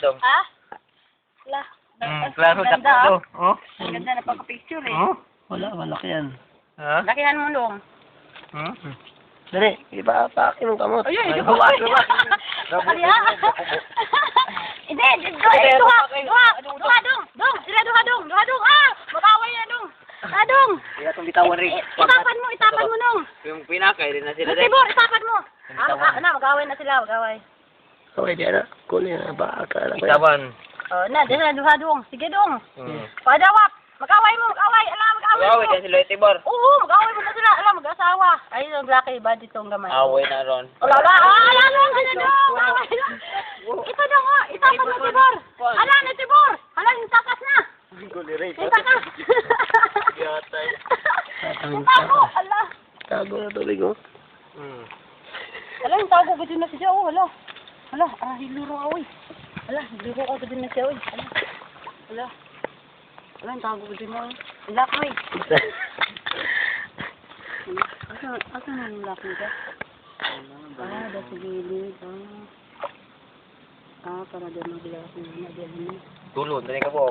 dong. Ha? Wala. Klaro sa Ganda, pulo. Oh. Ang ganda na pagka-picture eh. Oh. Wala, malaki yan. Ha? Lakihan mo long. Hmm? Dali, iba pa akin ng kamot. Ayun, ito Gawa, ba? Kaliya. Hindi, duha dong. Sila duha dong. Ah, magaway na dong. Dong. Kaya itong bitawan rin. Itapan mo nung. Yung pinakay din na sila din. Tibor, itapan mo. Magaway na sila, magaway. Okay, di na. Kunin na, baka lang. Bitawan. Oh, na, dala duha dong. Sige dong. Hmm. Padawap. Magaway mo, magaway. Magaway Away mo. ka sila Tibor. Oo, magaway mo na sila. Mag-asawa. Ay, yung blacky ba ditong gamay. Away na ron. Ala, dong. Ito dong, oh. Itapan mo, Tibor. Ala na, Tibor. Ala, yung takas na. Yung takas. Yatay. Tago, ala. Tago na tuloy ko. Hmm. Ala, yung tago ko din na siya, oh. Ala, hiluro ka, uy. Ala, hiluro ka din na siya, uy. Ala, yung tago ko din na, uy. Ilak mo, eh. Asa na yung lock nito? Sa gilid. Para din mag-lock na. Tulod, tani ka po.